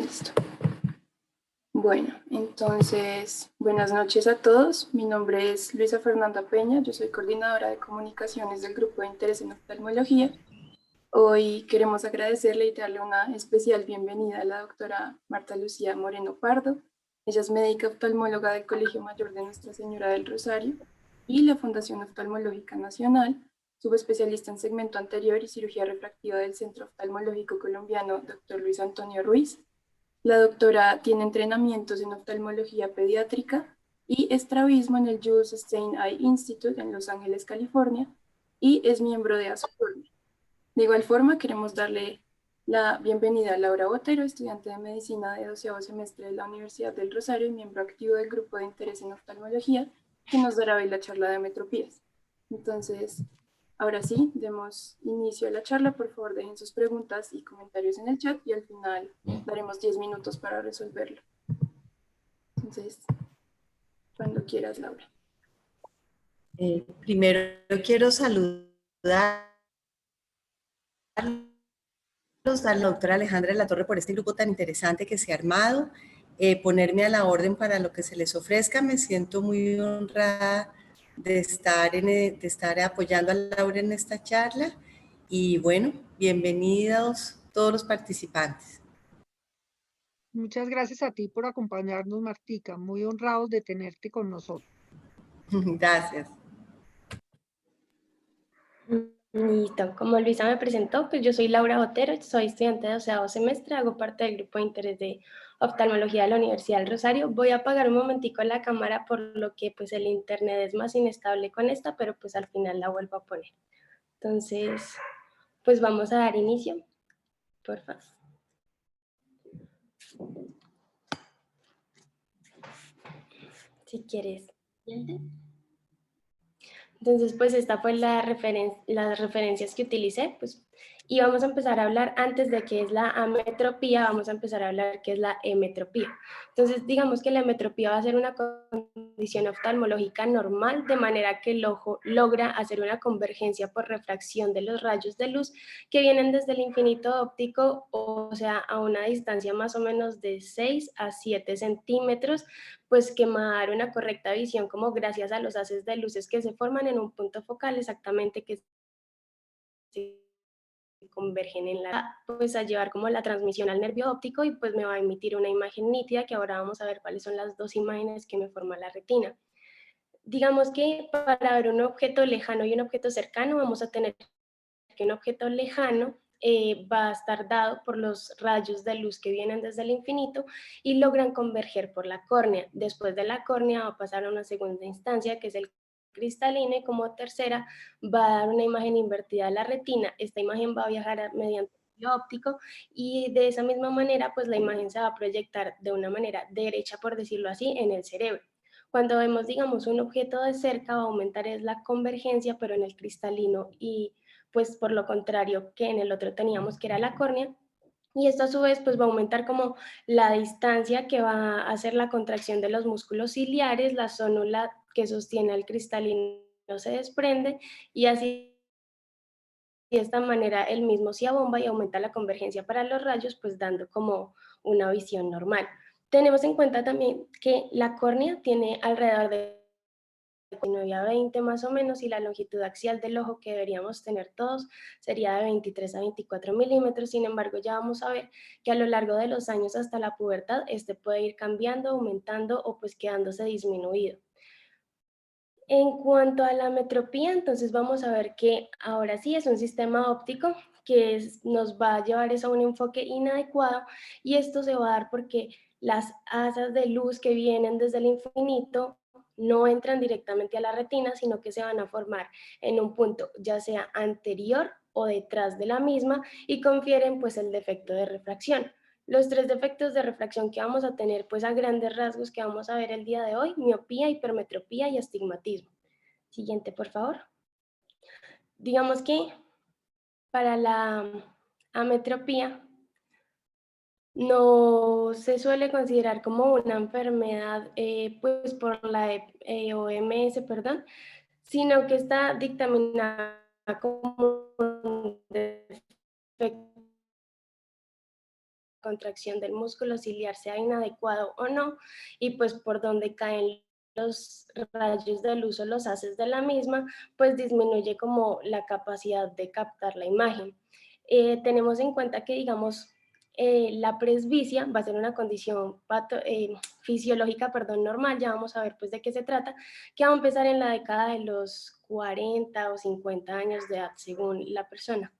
Listo. Bueno, entonces, buenas noches a todos. Mi nombre es Luisa Fernanda Peña, yo soy coordinadora de comunicaciones del Grupo de Interés en Oftalmología. Hoy queremos agradecerle y darle una especial bienvenida a la doctora Marta Lucía Moreno Pardo. Ella es médica oftalmóloga del Colegio Mayor de Nuestra Señora del Rosario y la Fundación Oftalmológica Nacional, subespecialista en segmento anterior y cirugía refractiva del Centro Oftalmológico Colombiano, Dr. Luis Antonio Ruiz. La doctora tiene entrenamientos en oftalmología pediátrica y estrabismo en el Jules Stein Eye Institute en Los Ángeles, California, y es miembro de ASOFORME. De igual forma, queremos darle la bienvenida a Laura Botero, estudiante de medicina de 12º semestre de la Universidad del Rosario y miembro activo del grupo de interés en oftalmología, que nos dará hoy la charla de ametropías. Entonces, ahora sí, demos inicio a la charla. Por favor, dejen sus preguntas y comentarios en el chat y al final daremos 10 minutos para resolverlo. Entonces, cuando quieras, Laura. Primero quiero saludar a la doctora Alejandra de la Torre por este grupo tan interesante que se ha armado, ponerme a la orden para lo que se les ofrezca. Me siento muy honrada de estar apoyando a Laura en esta charla y bueno, bienvenidos todos los participantes. Muchas gracias a ti por acompañarnos, Martica. Muy honrados de tenerte con nosotros. Gracias. Listo, como Luisa me presentó, pues yo soy Laura Botero, soy estudiante de 12º semestre, hago parte del grupo de interés de oftalmología de la Universidad del Rosario. Voy a apagar un momentico la cámara por lo que pues el internet es más inestable con esta, pero pues al final la vuelvo a poner. Entonces, pues vamos a dar inicio, por favor. Si quieres. Entonces, pues esta fue las referencias que utilicé, pues, y vamos a empezar a hablar, antes de qué es la ametropía, vamos a empezar a hablar qué es la emetropía. Entonces, digamos que la emetropía va a ser una condición oftalmológica normal, de manera que el ojo logra hacer una convergencia por refracción de los rayos de luz que vienen desde el infinito óptico, o sea, a una distancia más o menos de 6 a 7 centímetros, pues que me va a dar una correcta visión como gracias a los haces de luces que se forman en un punto focal exactamente que se convergen en la, pues a llevar como la transmisión al nervio óptico y pues me va a emitir una imagen nítida, que ahora vamos a ver cuáles son las dos imágenes que me forma la retina. Digamos que para ver un objeto lejano y un objeto cercano vamos a tener que un objeto lejano va a estar dado por los rayos de luz que vienen desde el infinito y logran converger por la córnea. Después de la córnea va a pasar a una segunda instancia, que es el cristalino, y como tercera va a dar una imagen invertida a la retina. Esta imagen va a viajar mediante el óptico y de esa misma manera pues la imagen se va a proyectar de una manera derecha, por decirlo así, en el cerebro. Cuando vemos, digamos, un objeto de cerca, va a aumentar es la convergencia, pero en el cristalino, y pues por lo contrario que en el otro teníamos que era la córnea, y esto a su vez pues va a aumentar como la distancia que va a hacer la contracción de los músculos ciliares, la zónula que sostiene al cristalino se desprende y así de esta manera el mismo se abomba y aumenta la convergencia para los rayos, pues dando como una visión normal. Tenemos en cuenta también que la córnea tiene alrededor de 19 a 20 más o menos, y la longitud axial del ojo que deberíamos tener todos sería de 23 a 24 milímetros. Sin embargo, ya vamos a ver que a lo largo de los años hasta la pubertad este puede ir cambiando, aumentando o pues quedándose disminuido. En cuanto a la metropía, entonces vamos a ver que ahora sí es un sistema óptico que nos va a llevar a un enfoque inadecuado, y esto se va a dar porque las asas de luz que vienen desde el infinito no entran directamente a la retina, sino que se van a formar en un punto ya sea anterior o detrás de la misma y confieren pues el defecto de refracción. Los tres defectos de refracción que vamos a tener, pues a grandes rasgos, que vamos a ver el día de hoy: miopía, hipermetropía y astigmatismo. Siguiente, por favor. Digamos que para la ametropía no se suele considerar como una enfermedad pues por la OMS, perdón, sino que está dictaminada como un defecto contracción del músculo ciliar sea inadecuado o no, y pues por donde caen los rayos de luz o los haces de la misma, pues disminuye como la capacidad de captar la imagen. Tenemos en cuenta que, digamos, la presbicia va a ser una condición fisiológica, normal, ya vamos a ver pues de qué se trata, que va a empezar en la década de los 40 o 50 años de edad según la persona.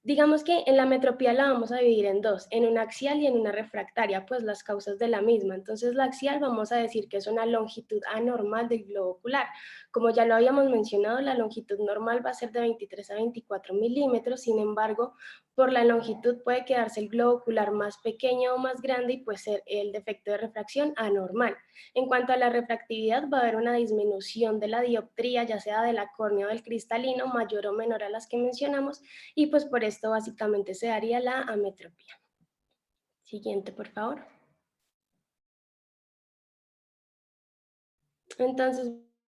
Digamos que en la metropía la vamos a dividir en dos, en una axial y en una refractaria, pues las causas de la misma. Entonces la axial vamos a decir que es una longitud anormal del globo ocular. Como ya lo habíamos mencionado, la longitud normal va a ser de 23 a 24 milímetros, sin embargo, por la longitud puede quedarse el globo ocular más pequeño o más grande y puede ser el defecto de refracción anormal. En cuanto a la refractividad, va a haber una disminución de la dioptría, ya sea de la córnea o del cristalino, mayor o menor a las que mencionamos, y pues por esto básicamente se daría la ametropía. Siguiente, por favor. Entonces,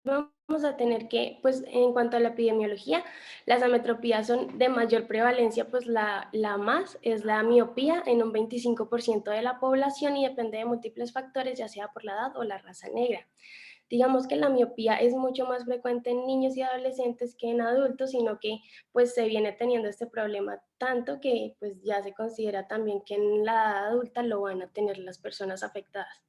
vamos a tener que, pues en cuanto a la epidemiología, las ametropías son de mayor prevalencia, pues la más es la miopía en un 25% de la población y depende de múltiples factores, ya sea por la edad o la raza negra. Digamos que la miopía es mucho más frecuente en niños y adolescentes que en adultos, sino que pues se viene teniendo este problema tanto que pues ya se considera también que en la edad adulta lo van a tener las personas afectadas.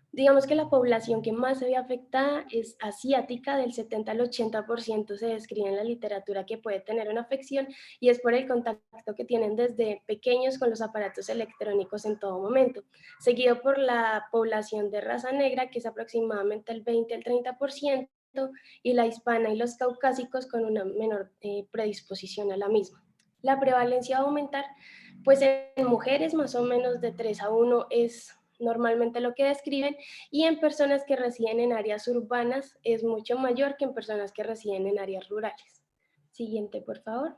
Digamos que la población que más se ve afectada es asiática, del 70 al 80% se describe en la literatura que puede tener una afección y es por el contacto que tienen desde pequeños con los aparatos electrónicos en todo momento, seguido por la población de raza negra, que es aproximadamente el 20 al 30%, y la hispana y los caucásicos con una menor predisposición a la misma. La prevalencia va a aumentar, pues en mujeres más o menos de 3 a 1 es normalmente lo que describen, y en personas que residen en áreas urbanas es mucho mayor que en personas que residen en áreas rurales. Siguiente, por favor.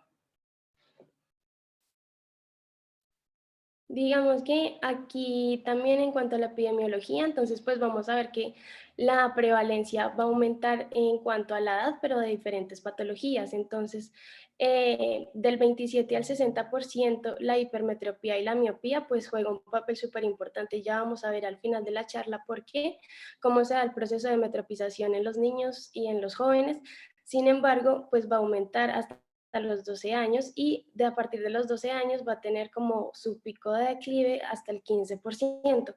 Digamos que aquí también en cuanto a la epidemiología, entonces pues vamos a ver que la prevalencia va a aumentar en cuanto a la edad, pero de diferentes patologías. Entonces, del 27 al 60%, la hipermetropía y la miopía pues juegan un papel súper importante. Ya vamos a ver al final de la charla por qué, cómo se da el proceso de metropización en los niños y en los jóvenes. Sin embargo, pues va a aumentar hasta los 12 años y a partir de los 12 años va a tener como su pico de declive hasta el 15%.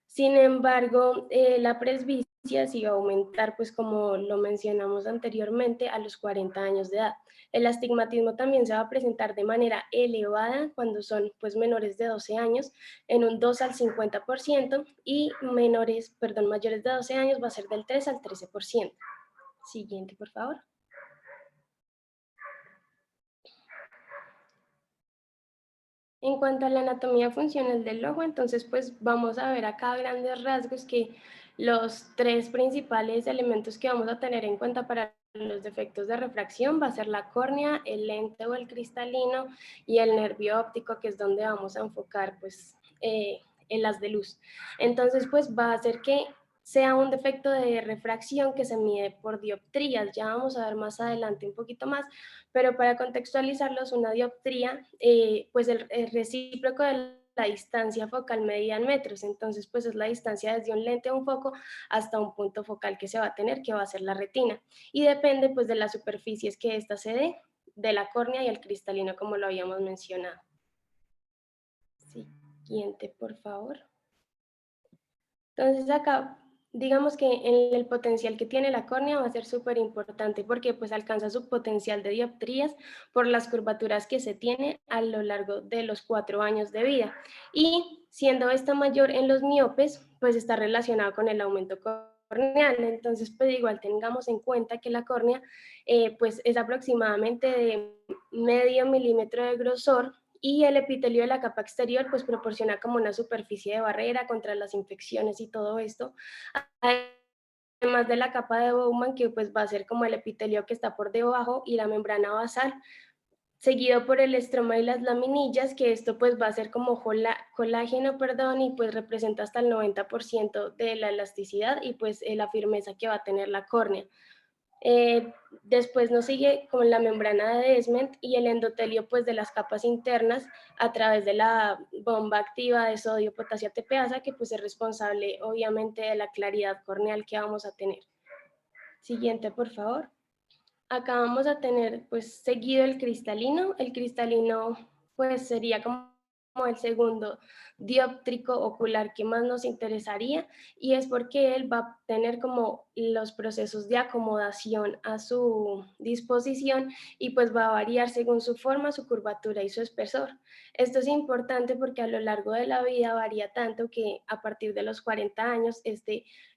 Sin embargo, la presbicia sí va a aumentar, pues como lo mencionamos anteriormente, a los 40 años de edad. El astigmatismo también se va a presentar de manera elevada cuando son pues menores de 12 años, en un 2 al 50%, y mayores de 12 años va a ser del 3 al 13%. Siguiente, por favor. En cuanto a la anatomía funcional del ojo, entonces pues vamos a ver acá a grandes rasgos que los tres principales elementos que vamos a tener en cuenta para los defectos de refracción va a ser la córnea, el lente o el cristalino y el nervio óptico, que es donde vamos a enfocar pues el haz de luz. Entonces pues va a hacer que sea un defecto de refracción que se mide por dioptrías. Ya vamos a ver más adelante un poquito más, pero para contextualizarlos, una dioptría, pues el recíproco de la distancia focal medida en metros, entonces pues es la distancia desde un lente a un foco hasta un punto focal que se va a tener, que va a ser la retina, y depende pues de las superficies que ésta se dé, de la córnea y el cristalino, como lo habíamos mencionado. Siguiente, por favor. Entonces acá, digamos que el potencial que tiene la córnea va a ser súper importante porque pues alcanza su potencial de dioptrías por las curvaturas que se tiene a lo largo de los 4 años de vida. Y siendo esta mayor en los miopes, pues está relacionado con el aumento corneal. Entonces, pues igual tengamos en cuenta que la córnea pues es aproximadamente de medio milímetro de grosor, y el epitelio de la capa exterior pues proporciona como una superficie de barrera contra las infecciones y todo esto, además de la capa de Bowman, que pues va a ser como el epitelio que está por debajo, y la membrana basal, seguido por el estroma y las laminillas, que esto pues va a ser como colágeno, y pues representa hasta el 90% de la elasticidad y pues la firmeza que va a tener la córnea. Después nos sigue con la membrana de Descemet y el endotelio pues de las capas internas a través de la bomba activa de sodio potasio ATPasa, que pues es responsable obviamente de la claridad corneal que vamos a tener. Siguiente, por favor. Acá vamos a tener pues seguido el cristalino. El cristalino pues sería como el segundo dióptrico ocular que más nos interesaría, y es porque él va a tener como los procesos de acomodación a su disposición y pues va a variar según su forma, su curvatura y su espesor. Esto es importante porque a lo largo de la vida varía tanto que a partir de los 40 años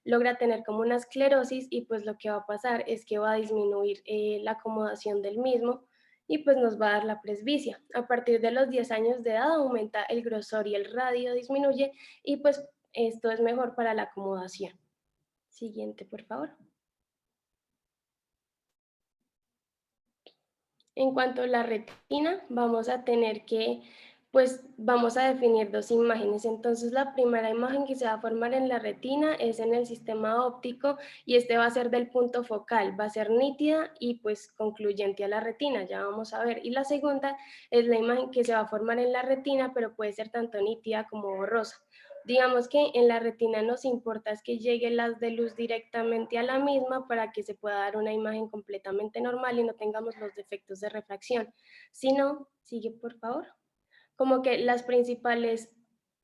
logra tener como una esclerosis, y pues lo que va a pasar es que va a disminuir la acomodación del mismo y pues nos va a dar la presbicia. A partir de los 10 años de edad aumenta el grosor y el radio disminuye, y pues esto es mejor para la acomodación. Siguiente, por favor. En cuanto a la retina, vamos a tener que, pues vamos a definir dos imágenes. Entonces la primera imagen que se va a formar en la retina es en el sistema óptico, y este va a ser del punto focal, va a ser nítida y pues concluyente a la retina, ya vamos a ver. Y la segunda es la imagen que se va a formar en la retina, pero puede ser tanto nítida como borrosa. Digamos que en la retina nos importa es que llegue el haz de luz directamente a la misma para que se pueda dar una imagen completamente normal y no tengamos los defectos de refracción. Si no, sigue por favor. Como que las principales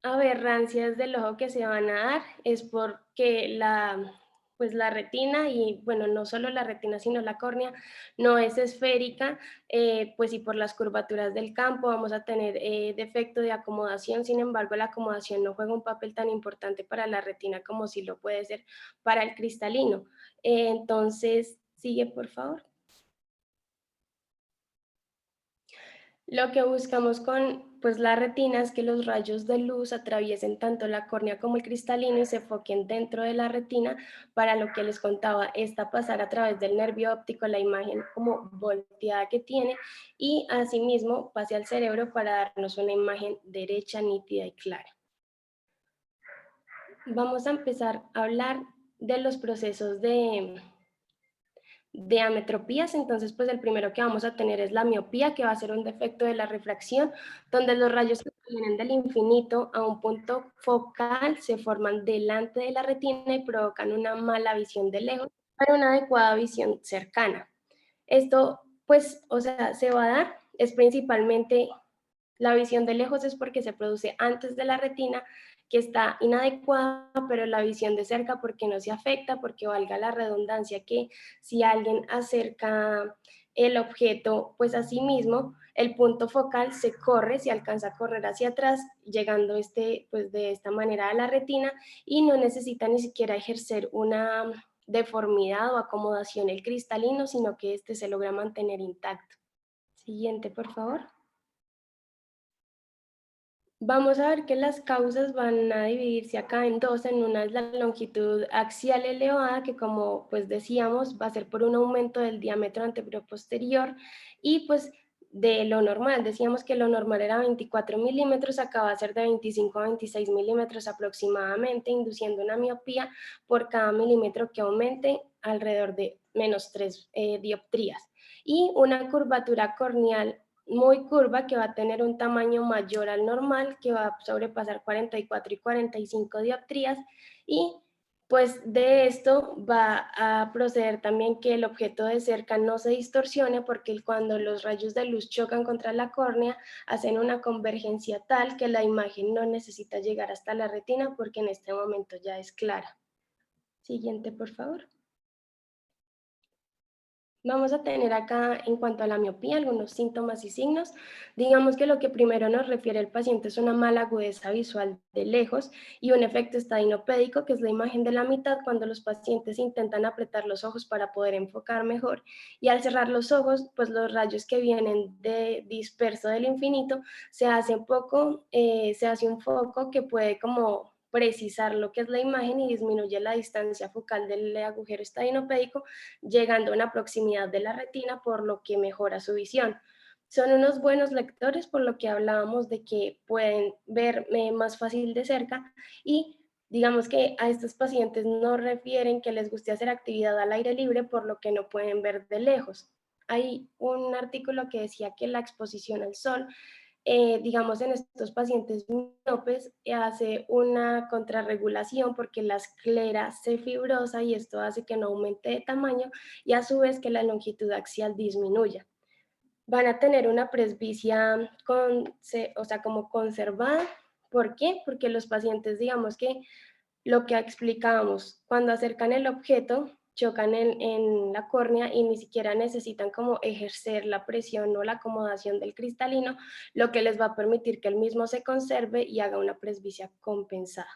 aberrancias del ojo que se van a dar es porque pues la retina, y bueno, no solo la retina, sino la córnea, no es esférica, pues y por las curvaturas del campo vamos a tener defecto de acomodación. Sin embargo, la acomodación no juega un papel tan importante para la retina como si lo puede ser para el cristalino. Entonces, sigue por favor. Lo que buscamos con pues, la retina es que los rayos de luz atraviesen tanto la córnea como el cristalino y se enfoquen dentro de la retina. Para lo que les contaba, esta pasar a través del nervio óptico la imagen como volteada que tiene, y asimismo pase al cerebro para darnos una imagen derecha, nítida y clara. Vamos a empezar a hablar de los procesos de ametropías. Entonces pues el primero que vamos a tener es la miopía, que va a ser un defecto de la refracción, donde los rayos que vienen del infinito a un punto focal se forman delante de la retina y provocan una mala visión de lejos para una adecuada visión cercana. Esto pues, o sea, se va a dar, es principalmente la visión de lejos es porque se produce antes de la retina, que está inadecuada, pero la visión de cerca porque no se afecta, porque valga la redundancia que si alguien acerca el objeto, pues a sí mismo, el punto focal se corre, se alcanza a correr hacia atrás, llegando pues de esta manera a la retina, y no necesita ni siquiera ejercer una deformidad o acomodación el cristalino, sino que este se logra mantener intacto. Siguiente, por favor. Vamos a ver que las causas van a dividirse acá en dos. En una es la longitud axial elevada, que como pues decíamos va a ser por un aumento del diámetro anteroposterior, y pues de lo normal, decíamos que lo normal era 24 milímetros, acá va a ser de 25 a 26 milímetros aproximadamente, induciendo una miopía por cada milímetro que aumente alrededor de menos 3 dioptrías, y una curvatura corneal muy curva que va a tener un tamaño mayor al normal, que va a sobrepasar 44 y 45 dioptrías, y pues de esto va a proceder también que el objeto de cerca no se distorsione, porque cuando los rayos de luz chocan contra la córnea hacen una convergencia tal que la imagen no necesita llegar hasta la retina porque en este momento ya es clara. Siguiente, por favor. Vamos a tener acá, en cuanto a la miopía, algunos síntomas y signos. Digamos que lo que primero nos refiere el paciente es una mala agudeza visual de lejos y un efecto estadinopédico, que es la imagen de la mitad cuando los pacientes intentan apretar los ojos para poder enfocar mejor, y al cerrar los ojos, pues los rayos que vienen de disperso del infinito se hace un foco que puede como precisar lo que es la imagen y disminuye la distancia focal del agujero estadinopédico, llegando a una proximidad de la retina, por lo que mejora su visión. Son unos buenos lectores, por lo que hablábamos de que pueden ver más fácil de cerca, y Digamos que a estos pacientes no refieren que les guste hacer actividad al aire libre, por lo que no pueden ver de lejos. Hay un artículo que decía que la exposición al sol, digamos en estos pacientes miopes, hace una contrarregulación porque la esclera se fibrosa y esto hace que no aumente de tamaño y a su vez que la longitud axial disminuya. Van a tener una presbicia o sea, como conservada. ¿Por qué? Porque los pacientes, digamos que lo que explicábamos, cuando acercan el objeto, chocan en la córnea y ni siquiera necesitan como ejercer la presión o la acomodación del cristalino, lo que les va a permitir que el mismo se conserve y haga una presbicia compensada.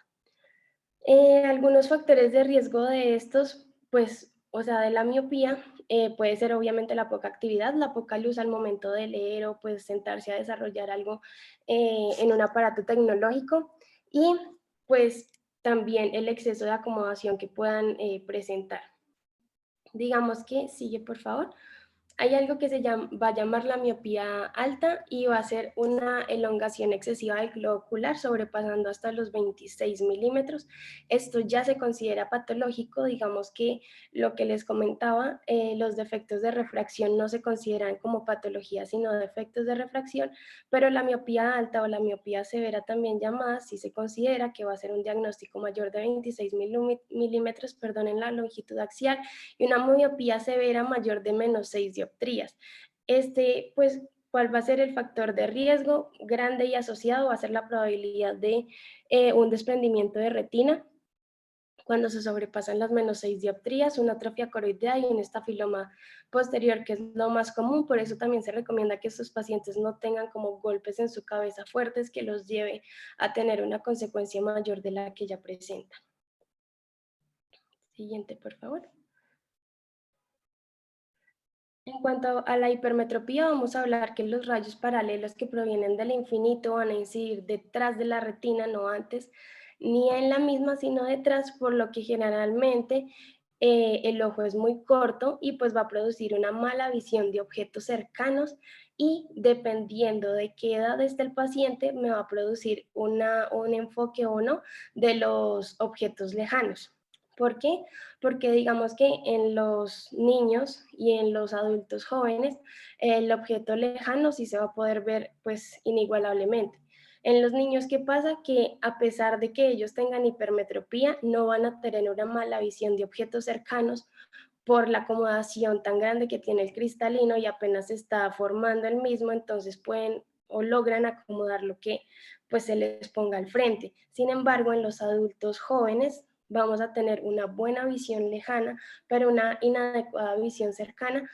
Algunos factores de riesgo de estos, pues, o sea, de la miopía, puede ser obviamente la poca actividad, la poca luz al momento de leer o pues sentarse a desarrollar algo en un aparato tecnológico y pues también el exceso de acomodación que puedan presentar. Digamos que, sigue por favor. Hay algo que va a llamar la miopía alta y va a ser una elongación excesiva del globo ocular, sobrepasando hasta los 26 milímetros. Esto ya se considera patológico, digamos que lo que les comentaba, los defectos de refracción no se consideran como patología, sino defectos de refracción, pero la miopía alta o la miopía severa también llamada, sí se considera que va a ser un diagnóstico mayor de 26 milímetros, en la longitud axial y una miopía severa mayor de menos 6 dioptrías. Pues, ¿cuál va a ser el factor de riesgo grande y asociado? Va a ser la probabilidad de un desprendimiento de retina cuando se sobrepasan las menos 6 dioptrías, una atrofia coroidea y un estafiloma posterior, que es lo más común. Por eso también se recomienda que estos pacientes no tengan como golpes en su cabeza fuertes que los lleve a tener una consecuencia mayor de la que ya presentan. Siguiente, por favor. En cuanto a la hipermetropía, vamos a hablar que los rayos paralelos que provienen del infinito van a incidir detrás de la retina, no antes, ni en la misma, sino detrás, por lo que generalmente el ojo es muy corto y pues va a producir una mala visión de objetos cercanos y dependiendo de qué edad esté el paciente, me va a producir un enfoque o no de los objetos lejanos. ¿Por qué? Porque digamos que en los niños y en los adultos jóvenes el objeto lejano sí se va a poder ver pues inigualablemente. En los niños, ¿qué pasa? Que a pesar de que ellos tengan hipermetropía, no van a tener una mala visión de objetos cercanos por la acomodación tan grande que tiene el cristalino y apenas se está formando el mismo, entonces pueden o logran acomodar lo que pues se les ponga al frente. Sin embargo, en los adultos jóvenes vamos a tener una buena visión lejana, pero una inadecuada visión cercana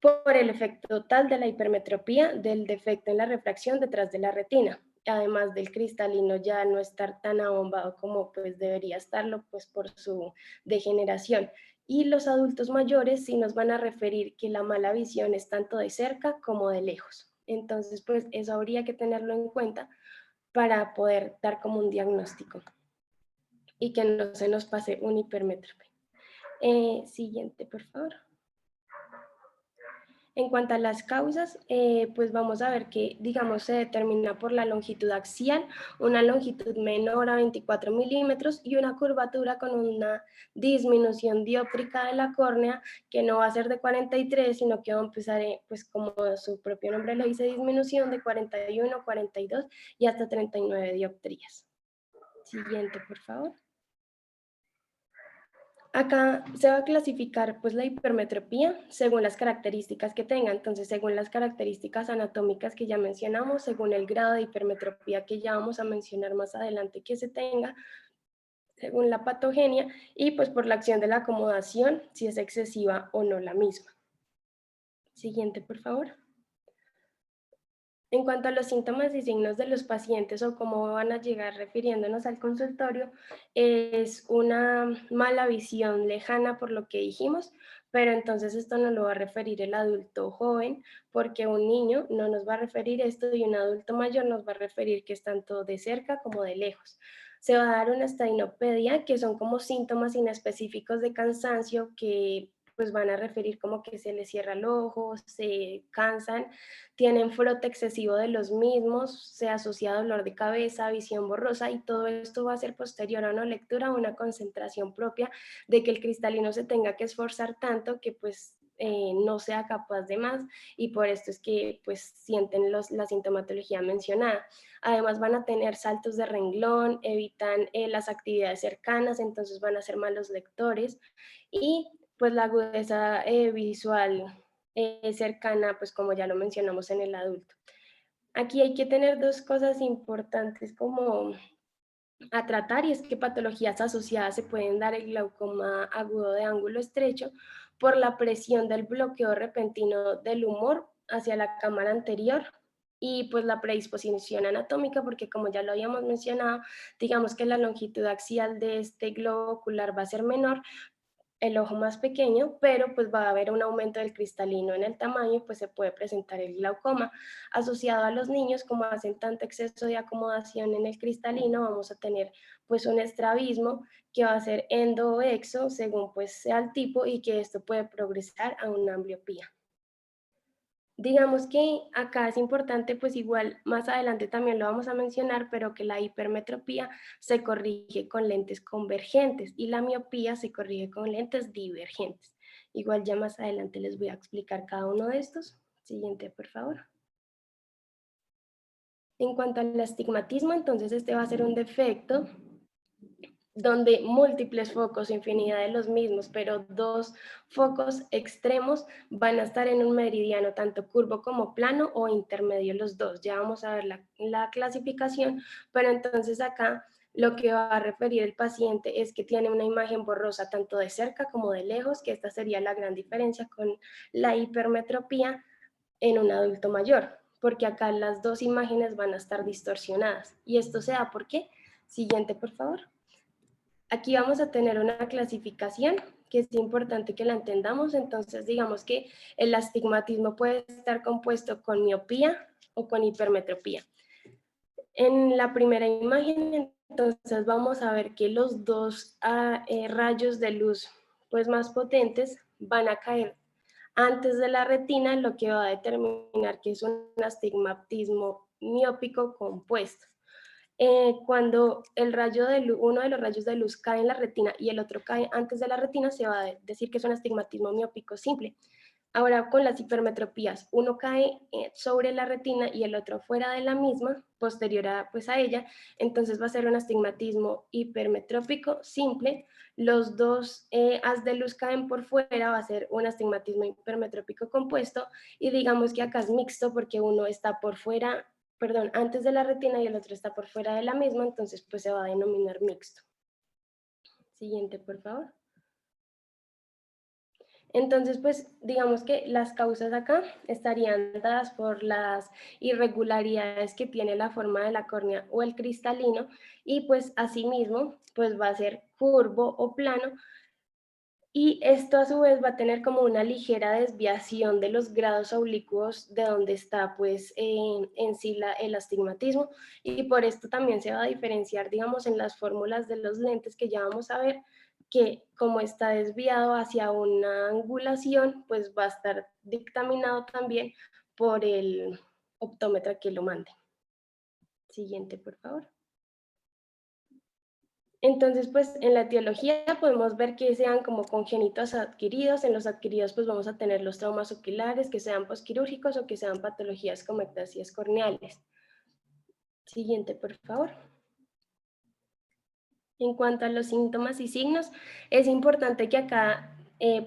por el efecto total de la hipermetropía, del defecto en la refracción detrás de la retina, además del cristalino ya no estar tan abombado como pues debería estarlo pues por su degeneración. Y los adultos mayores sí nos van a referir que la mala visión es tanto de cerca como de lejos. Entonces, pues eso habría que tenerlo en cuenta para poder dar como un diagnóstico y que no se nos pase un hipermétrope. Siguiente, por favor. En cuanto a las causas, pues vamos a ver que, digamos, se determina por la longitud axial, una longitud menor a 24 milímetros y una curvatura con una disminución dióptrica de la córnea que no va a ser de 43, sino que va a empezar, pues como su propio nombre lo dice, disminución de 41, 42 y hasta 39 dioptrías. Siguiente, por favor. Acá se va a clasificar pues la hipermetropía según las características que tenga, entonces según las características anatómicas que ya mencionamos, según el grado de hipermetropía que ya vamos a mencionar más adelante que se tenga, según la patogenia y pues por la acción de la acomodación, si es excesiva o no la misma. Siguiente, por favor. En cuanto a los síntomas y signos de los pacientes o cómo van a llegar refiriéndonos al consultorio, es una mala visión lejana por lo que dijimos, pero entonces esto no lo va a referir el adulto joven, porque un niño no nos va a referir esto y un adulto mayor nos va a referir que es tanto de cerca como de lejos. Se va a dar una estadinopedia, que son como síntomas inespecíficos de cansancio que pues van a referir como que se les cierra el ojo, se cansan, tienen frote excesivo de los mismos, se asocia dolor de cabeza, visión borrosa, y todo esto va a ser posterior a una lectura o una concentración propia de que el cristalino se tenga que esforzar tanto que pues no sea capaz de más, y por esto es que pues sienten la sintomatología mencionada. Además van a tener saltos de renglón, evitan las actividades cercanas, entonces van a ser malos lectores, y pues la agudeza visual cercana, pues como ya lo mencionamos en el adulto. Aquí hay que tener dos cosas importantes como a tratar, y es que patologías asociadas se pueden dar el glaucoma agudo de ángulo estrecho por la presión del bloqueo repentino del humor hacia la cámara anterior, y pues la predisposición anatómica, porque como ya lo habíamos mencionado, digamos que la longitud axial de este globo ocular va a ser menor, el ojo más pequeño, pero pues va a haber un aumento del cristalino en el tamaño y pues se puede presentar el glaucoma. Asociado a los niños, como hacen tanto exceso de acomodación en el cristalino, vamos a tener pues un estrabismo que va a ser endo o exo según pues sea el tipo, y que esto puede progresar a una ambliopía. Digamos que acá es importante, pues igual más adelante también lo vamos a mencionar, pero que la hipermetropía se corrige con lentes convergentes y la miopía se corrige con lentes divergentes. Igual ya más adelante les voy a explicar cada uno de estos. Siguiente, por favor. En cuanto al astigmatismo, entonces este va a ser un defecto donde múltiples focos, infinidad de los mismos, pero dos focos extremos van a estar en un meridiano tanto curvo como plano o intermedio los dos. Ya vamos a ver la clasificación, pero entonces acá lo que va a referir el paciente es que tiene una imagen borrosa tanto de cerca como de lejos, que esta sería la gran diferencia con la hipermetropía en un adulto mayor, porque acá las dos imágenes van a estar distorsionadas. ¿Y esto se da por qué? Siguiente, por favor. Aquí vamos a tener una clasificación que es importante que la entendamos. Entonces, digamos que el astigmatismo puede estar compuesto con miopía o con hipermetropía. En la primera imagen, entonces vamos a ver que los dos rayos de luz pues, más potentes van a caer antes de la retina, lo que va a determinar que es un astigmatismo miópico compuesto. Cuando el rayo de luz, uno de los rayos de luz cae en la retina y el otro cae antes de la retina, se va a decir que es un astigmatismo miópico simple. Ahora con las hipermetropías, uno cae sobre la retina y el otro fuera de la misma, posterior pues, a ella, entonces va a ser un astigmatismo hipermetrópico simple. Los dos haz de luz caen por fuera, va a ser un astigmatismo hipermetrópico compuesto, y digamos que acá es mixto porque uno está por fuera, perdón, antes de la retina y el otro está por fuera de la misma, entonces pues se va a denominar mixto. Siguiente, por favor. Entonces, pues digamos que las causas acá estarían dadas por las irregularidades que tiene la forma de la córnea o el cristalino, y pues asimismo pues va a ser curvo o plano, y esto a su vez va a tener como una ligera desviación de los grados oblicuos de donde está pues en sí el astigmatismo, y por esto también se va a diferenciar, digamos, en las fórmulas de los lentes que ya vamos a ver, que como está desviado hacia una angulación, pues va a estar dictaminado también por el optómetra que lo mande. Siguiente, por favor. Entonces, pues en la etiología podemos ver que sean como congénitos adquiridos. En los adquiridos pues vamos a tener los traumas oculares, que sean posquirúrgicos o que sean patologías como ectasias corneales. Siguiente, por favor. En cuanto a los síntomas y signos, es importante que acá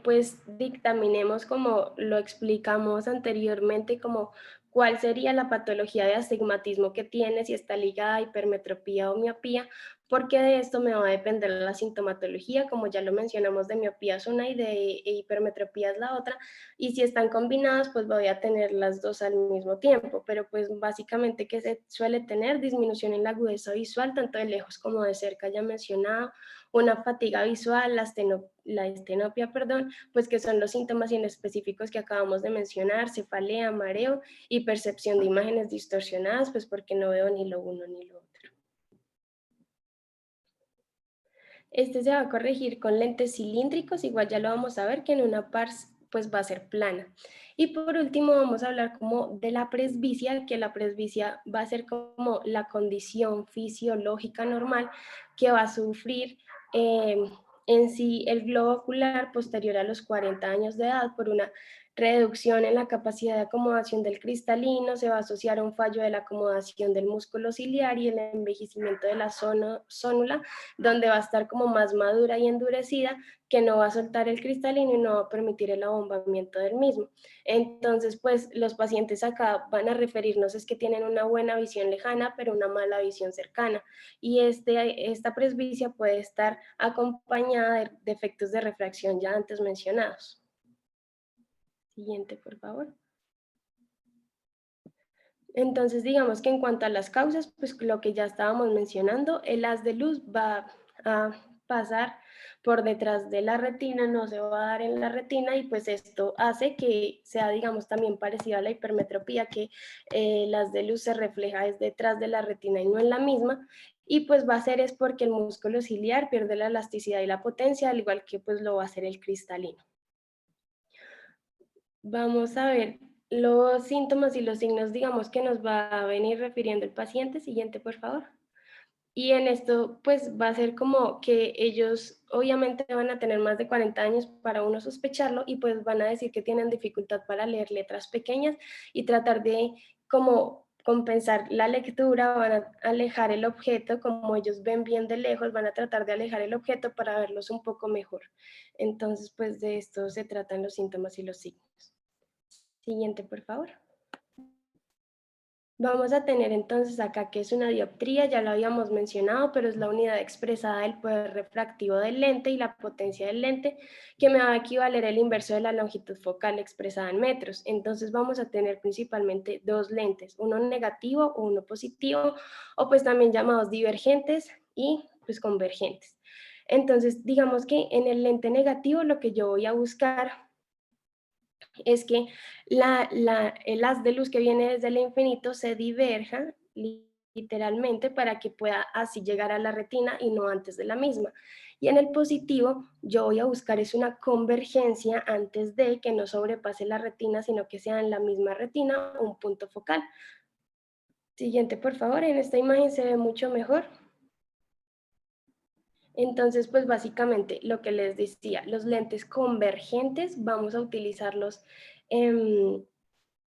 pues dictaminemos, como lo explicamos anteriormente, como cuál sería la patología de astigmatismo que tiene, si está ligada a hipermetropía o miopía, porque de esto me va a depender la sintomatología. Como ya lo mencionamos, de miopía es una y de hipermetropía es la otra, y si están combinadas pues voy a tener las dos al mismo tiempo, pero pues básicamente que se suele tener disminución en la agudeza visual, tanto de lejos como de cerca, ya mencionado, una fatiga visual, la estenopia, perdón, pues que son los síntomas inespecíficos que acabamos de mencionar, cefalea, mareo y percepción de imágenes distorsionadas, pues porque no veo ni lo uno ni lo otro. Este se va a corregir con lentes cilíndricos, igual ya lo vamos a ver que en una par pues va a ser plana. Y por último vamos a hablar como de la presbicia, que la presbicia va a ser como la condición fisiológica normal que va a sufrir en sí el globo ocular posterior a los 40 años de edad por una reducción en la capacidad de acomodación del cristalino, se va a asociar a un fallo de la acomodación del músculo ciliar y el envejecimiento de la zónula, donde va a estar como más madura y endurecida, que no va a soltar el cristalino y no va a permitir el abombamiento del mismo. Entonces, pues los pacientes acá van a referirnos es que tienen una buena visión lejana, pero una mala visión cercana. Y esta presbicia puede estar acompañada de defectos de refracción ya antes mencionados. Siguiente, por favor. Entonces, digamos que en cuanto a las causas, pues lo que ya estábamos mencionando, el haz de luz va a pasar por detrás de la retina, no se va a dar en la retina y pues esto hace que sea, digamos, también parecido a la hipermetropía, que el haz de luz se refleja es detrás de la retina y no en la misma, y pues va a ser es porque el músculo ciliar pierde la elasticidad y la potencia, al igual que pues lo va a hacer el cristalino. Vamos a ver los síntomas y los signos, digamos, que nos va a venir refiriendo el paciente. Siguiente, por favor. Y en esto, pues, va a ser como que ellos obviamente van a tener más de 40 años para uno sospecharlo y pues van a decir que tienen dificultad para leer letras pequeñas y tratar de como compensar la lectura, van a alejar el objeto, como ellos ven bien de lejos, van a tratar de alejar el objeto para verlos un poco mejor. Entonces, pues de esto se tratan los síntomas y los signos. Siguiente, por favor. Vamos a tener entonces acá que es una dioptría, ya lo habíamos mencionado, pero es la unidad expresada del poder refractivo del lente y la potencia del lente, que me va a equivaler el inverso de la longitud focal expresada en metros. Entonces vamos a tener principalmente dos lentes, uno negativo o uno positivo, o pues también llamados divergentes y pues convergentes. Entonces digamos que en el lente negativo lo que yo voy a buscar es que el haz de luz que viene desde el infinito se diverja literalmente para que pueda así llegar a la retina y no antes de la misma. Y en el positivo yo voy a buscar es una convergencia antes de que no sobrepase la retina, sino que sea en la misma retina un punto focal. Siguiente, por favor. En esta imagen se ve mucho mejor. Entonces, pues básicamente lo que les decía, los lentes convergentes vamos a utilizarlos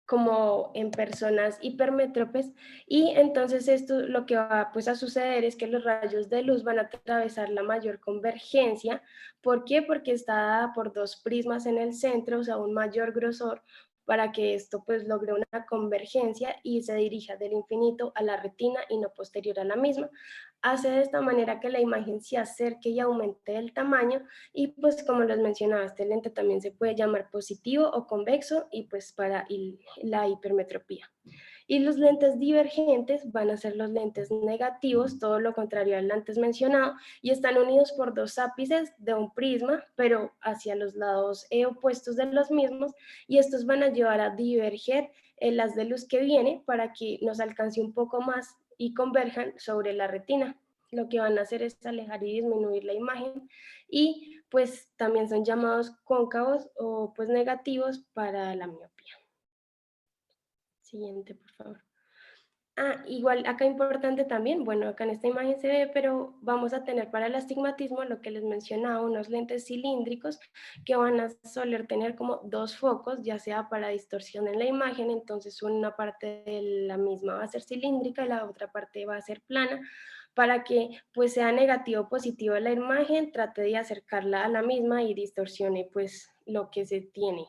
como en personas hipermétropes y entonces esto lo que va pues a suceder es que los rayos de luz van a atravesar la mayor convergencia. ¿Por qué? Porque está dada por dos prismas en el centro, o sea, un mayor grosor para que esto pues logre una convergencia y se dirija del infinito a la retina y no posterior a la misma. Hace de esta manera que la imagen se acerque y aumente el tamaño y pues como les mencionaba, este lente también se puede llamar positivo o convexo y pues para la hipermetropía. Y los lentes divergentes van a ser los lentes negativos, todo lo contrario al antes mencionado, y están unidos por dos ápices de un prisma, pero hacia los lados opuestos de los mismos, y estos van a llevar a diverger el haz de luz que viene para que nos alcance un poco más y converjan sobre la retina. Lo que van a hacer es alejar y disminuir la imagen y pues también son llamados cóncavos o pues negativos para la miopía. Siguiente, por favor. Igual acá importante también, bueno, acá en esta imagen se ve, pero vamos a tener para el astigmatismo lo que les mencionaba, unos lentes cilíndricos que van a soler tener como dos focos, ya sea para distorsión en la imagen, entonces una parte de la misma va a ser cilíndrica y la otra parte va a ser plana, para que pues sea negativo o positivo la imagen, trate de acercarla a la misma y distorsione pues lo que se tiene.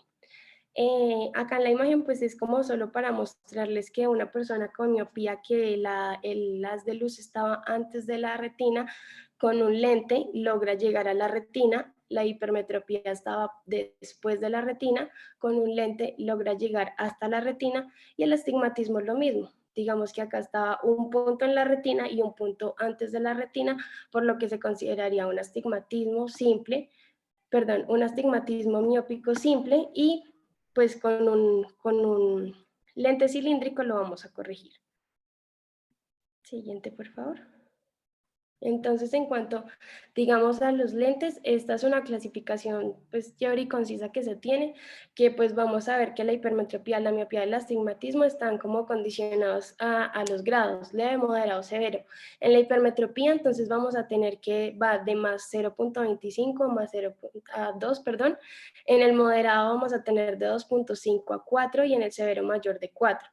Acá en la imagen pues es como solo para mostrarles que una persona con miopía que el haz de luz estaba antes de la retina, con un lente logra llegar a la retina, la hipermetropía estaba después de la retina, con un lente logra llegar hasta la retina y el astigmatismo es lo mismo. Digamos que acá estaba un punto en la retina y un punto antes de la retina, por lo que se consideraría un astigmatismo simple, perdón, un astigmatismo miópico simple y pues con un lente cilíndrico lo vamos a corregir. Siguiente, por favor. Entonces, en cuanto, digamos, a los lentes, esta es una clasificación pues teórica y concisa que se tiene, que pues vamos a ver que la hipermetropía, la miopía y el astigmatismo están como condicionados a los grados, leve, moderado, severo. En la hipermetropía, entonces vamos a tener que va de más 0.25 a más 0 a 2, perdón. En el moderado vamos a tener de 2.5 a 4 y en el severo mayor de 4.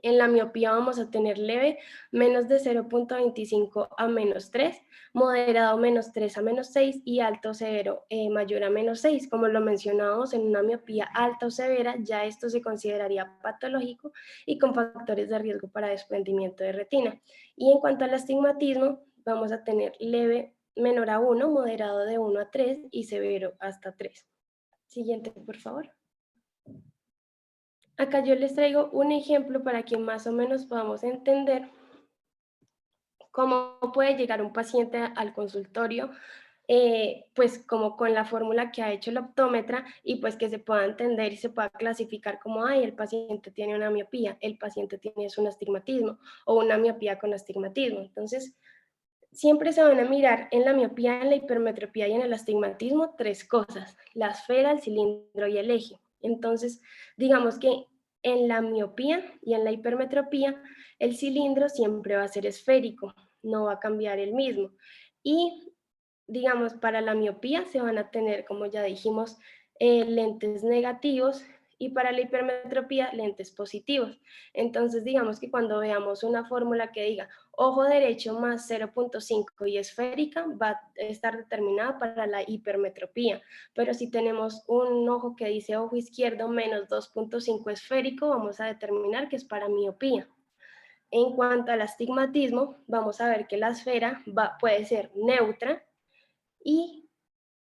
En la miopía vamos a tener leve menos de 0.25 a menos 3, moderado menos 3 a menos 6 y alto severo mayor a menos 6. Como lo mencionábamos, en una miopía alta o severa ya esto se consideraría patológico y con factores de riesgo para desprendimiento de retina. Y en cuanto al astigmatismo, vamos a tener leve menor a 1, moderado de 1 a 3 y severo hasta 3. Siguiente, por favor. Acá yo les traigo un ejemplo para que más o menos podamos entender cómo puede llegar un paciente al consultorio, pues como con la fórmula que ha hecho el optómetra y pues que se pueda entender y se pueda clasificar como, ay, el paciente tiene una miopía, el paciente tiene un astigmatismo o una miopía con astigmatismo. Entonces, siempre se van a mirar en la miopía, en la hipermetropía y en el astigmatismo 3 cosas, la esfera, el cilindro y el eje. Entonces, digamos que en la miopía y en la hipermetropía, el cilindro siempre va a ser esférico, no va a cambiar el mismo. Y, digamos, para la miopía se van a tener, como ya dijimos, lentes negativos y para la hipermetropía lentes positivos. Entonces, digamos que cuando veamos una fórmula que diga ojo derecho más 0.5 y esférica, va a estar determinada para la hipermetropía. Pero si tenemos un ojo que dice ojo izquierdo menos 2.5 esférico, vamos a determinar que es para miopía. En cuanto al astigmatismo, vamos a ver que la esfera puede ser neutra y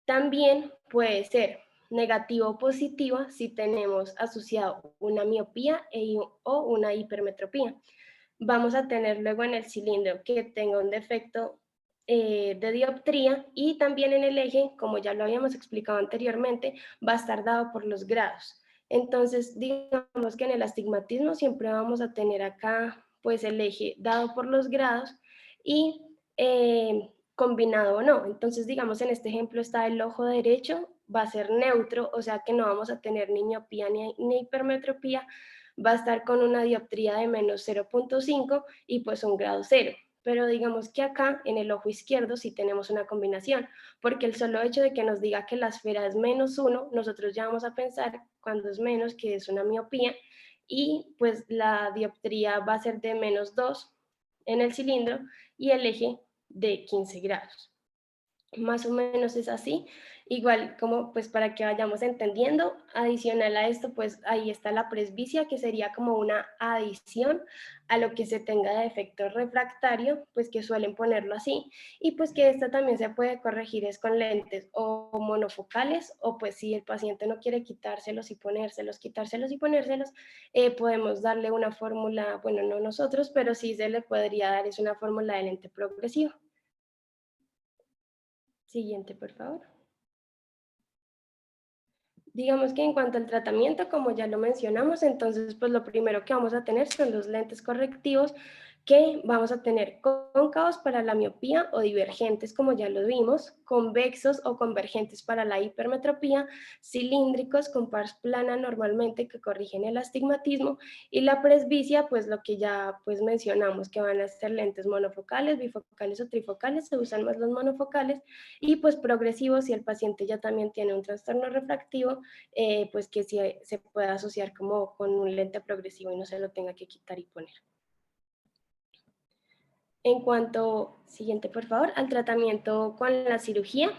también puede ser negativo o positiva si tenemos asociado una miopía o una hipermetropía. Vamos a tener luego en el cilindro que tenga un defecto de dioptría y también en el eje, como ya lo habíamos explicado anteriormente, va a estar dado por los grados. Entonces, digamos que en el astigmatismo siempre vamos a tener acá pues el eje dado por los grados y combinado o no. Entonces, digamos, en este ejemplo está el ojo derecho, va a ser neutro, o sea que no vamos a tener ni miopía ni hipermetropía, va a estar con una dioptría de menos 0.5 y pues un grado 0. Pero digamos que acá en el ojo izquierdo sí tenemos una combinación, porque el solo hecho de que nos diga que la esfera es menos 1, nosotros ya vamos a pensar cuando es menos que es una miopía y pues la dioptría va a ser de menos 2 en el cilindro y el eje de 15 grados. Más o menos es así, igual como pues para que vayamos entendiendo, adicional a esto pues ahí está la presbicia que sería como una adición a lo que se tenga de efecto refractario, pues que suelen ponerlo así, y pues que esta también se puede corregir es con lentes o monofocales o pues si el paciente no quiere quitárselos y ponérselos, podemos darle una fórmula, bueno no nosotros, pero sí se le podría dar es una fórmula de lente progresivo. Siguiente, por favor. Digamos que en cuanto al tratamiento, como ya lo mencionamos, entonces pues lo primero que vamos a tener son los lentes correctivos que vamos a tener cóncavos para la miopía o divergentes, como ya lo vimos, convexos o convergentes para la hipermetropía, cilíndricos con pars plana normalmente que corrigen el astigmatismo y la presbicia, pues lo que ya pues mencionamos, que van a ser lentes monofocales, bifocales o trifocales, se usan más los monofocales y pues progresivos si el paciente ya también tiene un trastorno refractivo, pues que sí se pueda asociar como con un lente progresivo y no se lo tenga que quitar y poner. En cuanto, siguiente por favor, al tratamiento con la cirugía,